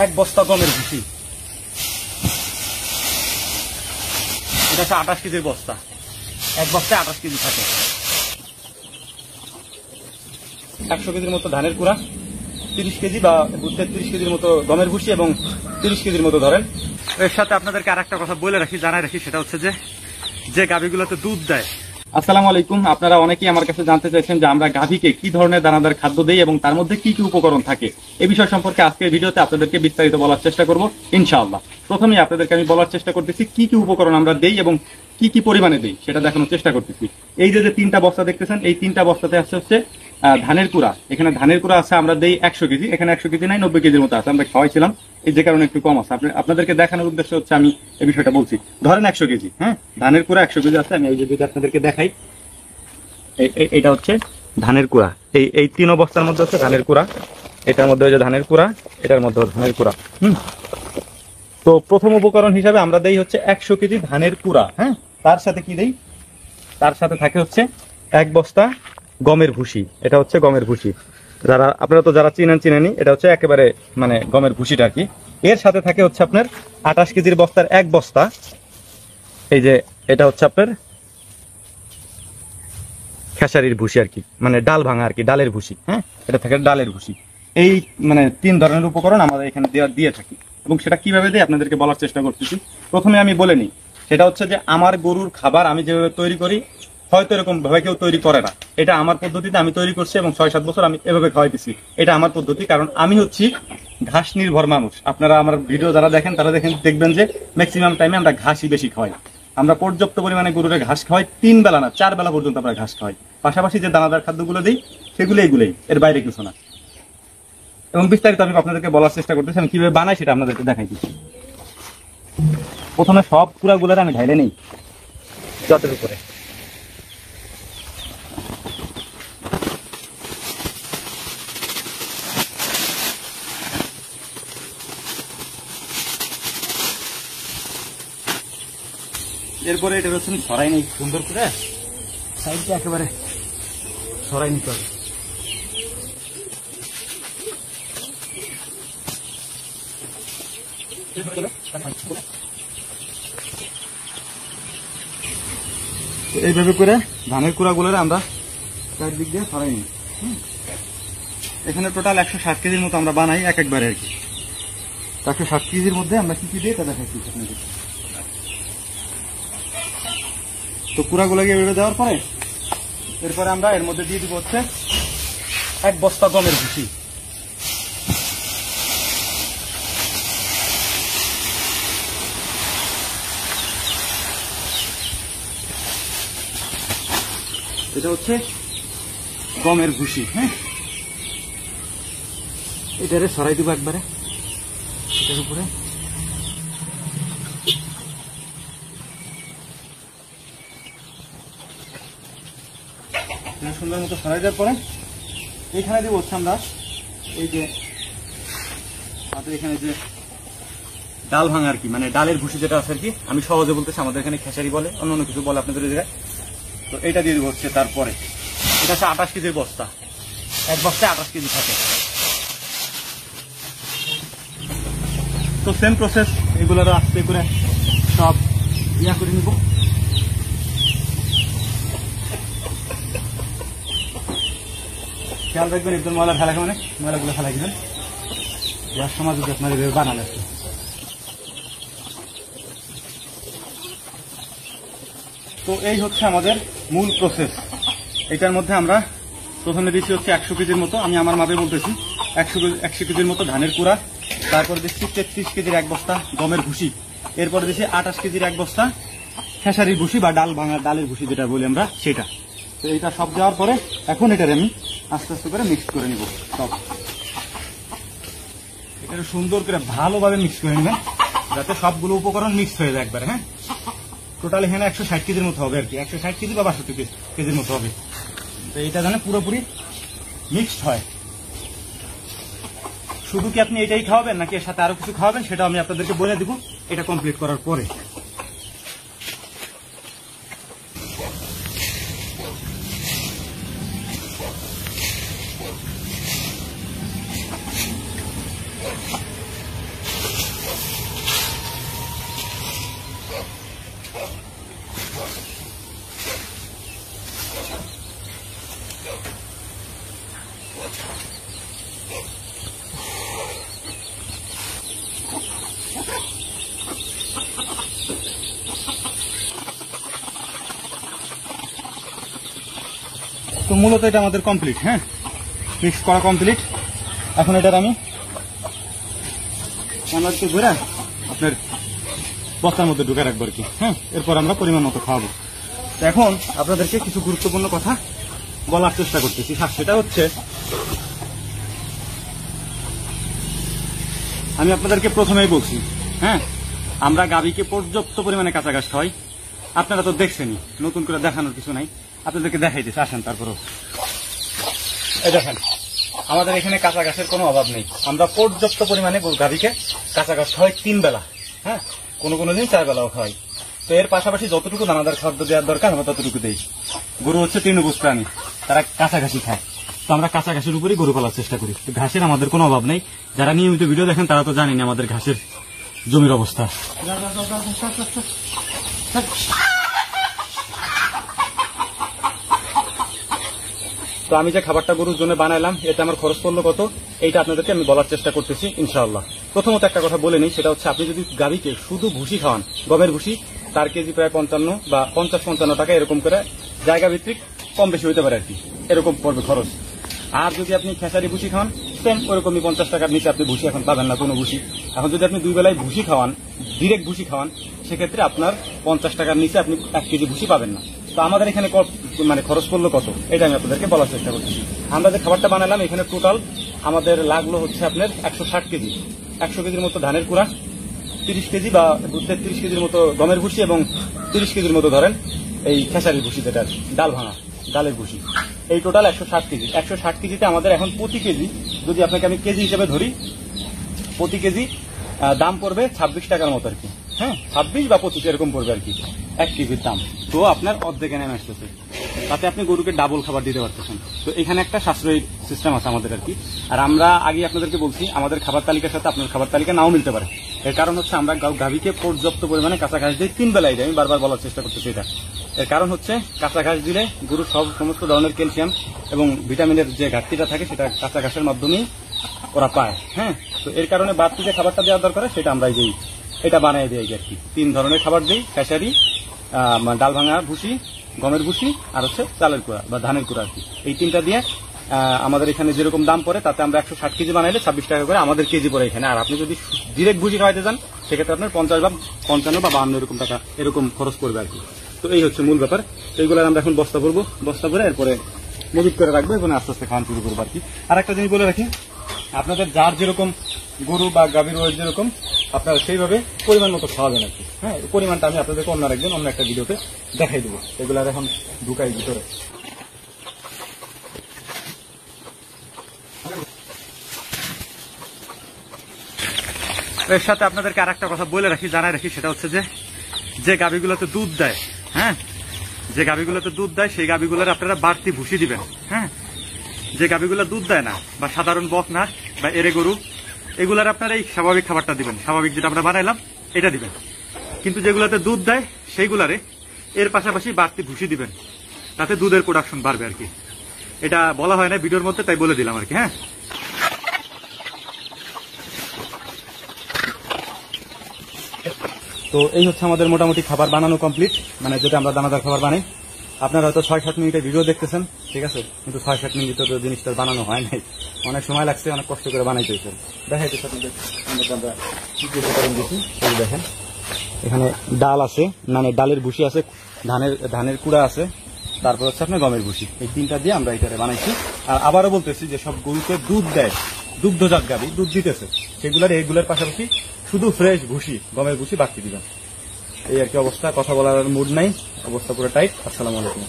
এক বস্তা গমের ভুসি, এটা হচ্ছে 28 কেজির বস্তা। এক বস্তায় 28 কেজি থাকে। 100 কেজির মতো ধানের কুড়া, 30 কেজি বা 33 কেজির মতো গমের ভুসি এবং 30 কেজির মতো ধরেন। এর সাথে আপনাদেরকে আর একটা কথা বলে রাখি, জানাই রাখি, সেটা হচ্ছে যে গাভীগুলোতে দুধ দেয়। আসসালামু আলাইকুম। আপনারা অনেকেই আমার কাছে জানতে চাইছেন যে আমরা গাভীকে কি ধরনের দানাদার খাদ্য দেই এবং তার মধ্যে কি কি উপকরণ থাকে। এই বিষয় সম্পর্কে আজকের ভিডিওতে আপনাদেরকে বিস্তারিত বলার চেষ্টা করব ইনশাআল্লাহ। প্রথমেই আপনাদেরকে আমি বলার চেষ্টা করতেছি কি কি উপকরণ আমরা দেই এবং কি কি পরিমাণে দেই সেটা দেখানোর চেষ্টা করতেছি। এই যে 3টা বস্তা দেখতেছেন, এই 3টা বস্তাতে হচ্ছে ধানের কুড়া। এখানে ধানের কুড়া আছে আমরা দেই 100 কেজি, এখানে 100 কেজি নাই 90 কেজির মতো আছে, আমরা খাওয়াইছিলাম, এই যে কারণে একটু কম আছে। আপনাদেরকে দেখানোর উদ্দেশ্য হচ্ছে আমি এই বিষয়টা বলছি। ধরেন 100 কেজি, হ্যাঁ, ধানের কুড়া 100 কেজি আছে। আমি এই যে যদি আপনাদেরকে দেখাই, এটা হচ্ছে ধানের কুড়া। এই 3 বস্তার মধ্যে হচ্ছে ধানের কুড়া, এটার মধ্যে হচ্ছে ধানের কুড়া, এটার মধ্যে ধানের কুড়া। তো প্রথম উপকরণ হিসাবে আমরা দেই হচ্ছে 100 কেজি ধানের কুড়া। হ্যাঁ, তার সাথে কি দেই? তার সাথে থাকে হচ্ছে 1 বস্তা গমের ভুসি। এটা হচ্ছে গমের ভুসি, আপনারা তো যারা চিনেনি, এটা হচ্ছে একেবারে মানে গমের ভুসিটা আর কি। এর সাথে থাকে হচ্ছে আপনার 28 কেজির বস্তার 1 বস্তা। এই যে এটা হচ্ছে আপনার খেসারির ভুসি আর কি, মানে ডাল ভাঙা আর কি, ডালের ভুসি। হ্যাঁ, এটা থাকে ডালের ভুসি। এই মানে 3 ধরনের উপকরণ আমরা এখানে দিয়ে থাকি এবং সেটা কিভাবে দেয় আপনাদেরকে বলার চেষ্টা করতেছি। প্রথমে আমি বলে নিই, সেটা হচ্ছে যে আমার গরুর খাবার আমি যেভাবে তৈরি করি হয়তো এরকম ভাবে কেউ তৈরি করে না। এটা আমার পদ্ধতিতে আমি তৈরি করছি এবং 6-7 বছর আমি এভাবে খাওয়াইতেছি। এটা আমার পদ্ধতি, কারণ আমি হচ্ছি ঘাস নির্ভর মানুষ। আপনারা আমার ভিডিও যারা দেখেন তারা দেখবেন যে ম্যাক্সিমাম টাইমে আমরা ঘাসই বেশি খাওয়াই। আমরা পর্যাপ্ত পরিমাণে গরুরে ঘাস খাওয়াই, 3 বেলা না 4 বেলা পর্যন্ত আমরা ঘাস খাওয়াই। পাশাপাশি যে দানাদার খাদ্যগুলো দিই সেগুলো এগুলোই, এর বাইরে কিছু না। এবং বিস্তারিত আমি আপনাদেরকে বলার চেষ্টা করতেছি, আমি কিভাবে বানাই সেটা আপনাদেরকে দেখাই দিচ্ছি। প্রথমে সব কুড়াগুলোর আমি ঢাইলে নেই যতের উপরে। এরপরে এটা হচ্ছে ছড়াই নেই সুন্দর করে, সাইডটা একেবারে ছড়াই নিতে হবে। এইভাবে করে ধানের কুড়াগুলো আমরা চারদিক দিয়ে ছড়াই নিই। এখানে টোটাল 160 কেজির মতো আমরা বানাই একবারে আর কি। 160 কেজির মধ্যে আমরা কি কি দিই তা দেখাচ্ছি আপনাদের। তো কুড়াগুলোকে এভাবে দেওয়ার পরে এরপরে আমরা এর মধ্যে দিয়ে দিব হচ্ছে 1 বস্তা গমের ভুসি। এটা হচ্ছে গমের ভুসি। হ্যাঁ, এটারে সরাই দিব একবারে এটার উপরে। সুন্দর মতো সরাই দেওয়ার পরে এখানে দিব হচ্ছে আমরা এই যে আমাদের এখানে যে ডাল ভাঙা আর কি, মানে ডালের ভুসি যেটা আছে আর কি, আমি সহজে বলতেছি, আমাদের এখানে খেসারি বলে, অন্য কিছু বলে আপনাদের জায়গায়। তো এটা দিয়ে দিব হচ্ছে। তারপরে এটা হচ্ছে 28 কেজির বস্তা, 1 বস্তায় 28 কেজি থাকে। তো সেম প্রসেস, এগুলোর আস্তে করে সব ইয়া করে নিব। খেয়াল রাখবেন একদম ময়লা ফেলা, মানে ময়লাগুলো ফেলাই দিবেন, যার সমাজ যদি আপনার এভাবে বানান আছে। তো এই হচ্ছে আমাদের মূল প্রসেস। এটার মধ্যে আমরা প্রথমে দিচ্ছি হচ্ছে 100 কেজির মতো, আমি আমার মাপে বলতেছি, 100 কেজির মতো ধানের কুড়া। তারপরে দিচ্ছি 33 কেজির 1 বস্তা গমের ভুসি। এরপরে দিচ্ছি 28 কেজির 1 বস্তা খেসারির ভুসি বা ডাল ভাঙা ডালের ভুসি যেটা বলি আমরা, সেটা। তো এটা সব দেওয়ার পরে এখন এটার আমি আস্তে আস্তে করে মিক্স করে নিব সব। এটা সুন্দর করে ভালোভাবে মিক্স করে নেবেন যাতে সবগুলো উপকরণ মিক্স হয়ে যায় একবারে। হ্যাঁ, টোটাল এখানে 160 কেজির মতো হবে আর কি, 160 কেজি বা 62 কেজির মতো হবে। তো এটা যেন পুরোপুরি মিক্সড হয়। শুধু কি আপনি এটাই খাওয়াবেন নাকি এর সাথে আরো কিছু খাওয়াবেন সেটা আমি আপনাদেরকে বলে দিব এটা কমপ্লিট করার পরে। তো মূলত এটা আমাদের কমপ্লিট। হ্যাঁ, মিক্স করা কমপ্লিট। এখন এটার আমি ঘুরে আপনার বস্তার মধ্যে ঢুকে রাখবো আর কি। হ্যাঁ, এরপর আমরা পরিমাণ মতো খাওয়াবো। তো এখন আপনাদেরকে কিছু গুরুত্বপূর্ণ কথা বলার চেষ্টা করতেছি। সেটা হচ্ছে, আমি আপনাদেরকে প্রথমেই বলছি, হ্যাঁ, আমরা গাভীকে পর্যাপ্ত পরিমাণে কাঁচা ঘাস খাওয়াই। আপনারা তো দেখছেনই, নতুন করে দেখানোর কিছু নাই, আপনাদেরকে দেখাইতেছি। আসেন তারপরেও এই দেখেন, আমাদের এখানে কাঁচা ঘাসের কোনো অভাব নেই। আমরা পর্যাপ্ত পরিমাণে গাভীকে কাঁচা ঘাস খাওয়াই 3 বেলা। হ্যাঁ, কোনো দিন 4 বেলাও খাওয়াই। তো এর পাশাপাশি যতটুকু দানাদার খাদ্য দেওয়ার দরকার আমরা ততটুকু দেই। গরু হচ্ছে তৃণভোজী প্রাণী, তারা কাঁচা ঘাসই খায়। তো আমরা কাঁচা ঘাসের উপরই গরু পালার চেষ্টা করি। তো ঘাসের আমাদের কোনো অভাব নেই। যারা নিয়মিত ভিডিও দেখেন তারা তো জানেন আমাদের ঘাসের জমির অবস্থা। তো আমি যে খাবারটা গরুর জন্য বানাইলাম, এটা আমার খরচ পড়লো কত, এইটা আপনাদেরকে আমি বলার চেষ্টা করতেছি ইনশাআল্লাহ। প্রথমত একটা কথা বলে নিই, সেটা হচ্ছে আপনি যদি গাভীকে শুধু ভুসি খাওয়ান, গমের ভুসি, তার কেজি প্রায় 55 বা 50-55 টাকা, এরকম করে জায়গা ভিত্তিক কম বেশি হইতে পারে আর কি, এরকম পড়বে খরচ। আর যদি আপনি খেসারি ভুসি খাওয়ান, সেম ওরকমই 50 টাকার নিচে আপনি ভুসি এখন পাবেন না কোনো ভুসি। এখন যদি আপনি 2 বেলায় ভুসি খাওয়ান, ডিরেক্ট ভুসি খাওয়ান, সেক্ষেত্রে আপনার 50 টাকার নিচে আপনি 1 কেজি ভুসি পাবেন না। তো আমাদের এখানে খরচ পড়লো কত, এটা আমি আপনাদেরকে বলার চেষ্টা করছি। আমরা যে খাবারটা বানালাম, এখানে টোটাল আমাদের লাগলো হচ্ছে আপনার 160 কেজি। 100 কেজির মতো ধানের কুড়া, 30 কেজি বা 33 কেজির মতো গমের ভুসি এবং 30 কেজির মতো ধরেন এই খেসারির ভুসি, যেটা ডাল ভাঙা ডালের ভুসি। এই টোটাল 160 কেজি। 160 কেজিতে আমাদের এখন প্রতি কেজি, যদি আপনাকে আমি কেজি হিসেবে ধরি, প্রতি কেজি দাম পড়বে 26 টাকার মতো আর কি। হ্যাঁ, 26 বা 25 এরকম পড়বে আর কি 1 কেজির দাম। তো আপনার অর্ধেকে নেমে আসতেছে, তাতে আপনি গরুকে ডাবল খাবার দিতে পারতেছেন। তো এখানে একটা সাশ্রয়ী সিস্টেম আছে আমাদের আর কি। আর আমরা আগে আপনাদেরকে বলছি, আমাদের খাবার তালিকার সাথে আপনার খাবার তালিকা নাও মিলতে পারে। এর কারণ হচ্ছে আমরা গাভীকে পর্যাপ্ত পরিমাণে কাঁচা ঘাস দিই 3 বেলায় দিই। আমি বারবার বলার চেষ্টা করতেছি এটা। এর কারণ হচ্ছে, কাঁচা ঘাস দিলে গরুর সমস্ত ধরনের ক্যালসিয়াম এবং ভিটামিনের যে ঘাটতিটা থাকে, সেটা কাঁচা ঘাসের মাধ্যমেই ওরা পায়। হ্যাঁ, তো এর কারণে বাড়তি যে খাবারটা দেওয়া দরকার সেটা আমরা দিই, এটা বানিয়ে দিই আর কি। 3 ধরনের খাবার দিই, খেসারি, ডাল ভাঙা ভুসি, গমের ভুসি, আর হচ্ছে চালের কুড়া বা ধানের কুড়া আর কি। এই 3টা দিয়ে আমাদের এখানে যেরকম দাম পড়ে, তাতে আমরা 160 কেজি বানাইলে 26 টাকা করে আমাদের কেজি পড়ে এখানে। আর আপনি যদি ডিরেক্ট ভুসি খাওয়াইতে যান, সেক্ষেত্রে আপনার 50 বা 55 বা 52 এরকম টাকা এরকম খরচ পড়বে আর কি। তো এই হচ্ছে মূল ব্যাপার। এইগুলো আমরা এখন বস্তা ভরে এরপরে মজুত করে রাখবো এবং আস্তে আস্তে খাওয়ান শুরু করবো আর কি। আর একটা জিনিস বলে রাখি, আপনাদের যার যেরকম গরু বা গাভীর ওয়েট যেরকম, আপনারা সেইভাবে পরিমাণ মতো খাওয়াবেন আর কি। হ্যাঁ, পরিমাণটা আমি আপনাদেরকে অন্য একটা ভিডিওতে দেখাই দেবো। এগুলো এখন ঢুকাই ভিতরে। এর সাথে আপনাদেরকে আর একটা কথা বলে রাখি, জানাই রাখি, সেটা হচ্ছে যে গাভীগুলোতে দুধ দেয়, হ্যাঁ, যে গাভীগুলোতে দুধ দেয় সেই গাভীগুলোর আপনারা বাড়তি ভুসি দিবেন। হ্যাঁ, যে গাভীগুলো দুধ দেয় না বা সাধারণ বকনা বা এরে গরু, এগুলার আপনারা এই স্বাভাবিক খাবারটা দিবেন, স্বাভাবিক যেটা আমরা বানাইলাম এটা দিবেন। কিন্তু যেগুলোতে দুধ দেয় সেইগুলারে এর পাশাপাশি বাড়তি ভুসি দিবেন, তাতে দুধের প্রোডাকশন বাড়বে আর কি। এটা বলা হয় না ভিডিওর মধ্যে, তাই বলে দিলাম আর কি। হ্যাঁ, তো এই হচ্ছে আমাদের মোটামুটি খাবার বানানো কমপ্লিট, মানে যেটা আমরা দানাদার খাবার বানাই। আপনারা হয়তো 6-7 মিনিটের ভিডিও দেখতেছেন, ঠিক আছে, কিন্তু 6-7 মিনিটে তো জিনিসটা বানানো হয় নাই, অনেক সময় লাগছে, অনেক কষ্ট করে বানাইতে হয়েছে। দেখাইতেছে আপনাদের আমরা কি কি উপকরণ দিচ্ছি সেই দেখেন। এখানে ডাল আছে, মানে ডালের ভুসি আছে, ধানের কুড়া আছে, তারপর হচ্ছে আপনার গমের ভুসি। এই 3টা দিয়ে আমরা এটা বানাইছি। আর আবারও বলতেছি যে সব গরুকে দুধ দেয়, দুগ্ধজাত গাভী দুধ দিতেছে, এগুলোর পাশাপাশি শুধু ফ্রেশ ভুসি, গমের ভুসি বাড়তি দিবেন। এই আর কি অবস্থা, কথা বলার মুড নাই, অবস্থা পুরো টাইট। আসসালামু আলাইকুম।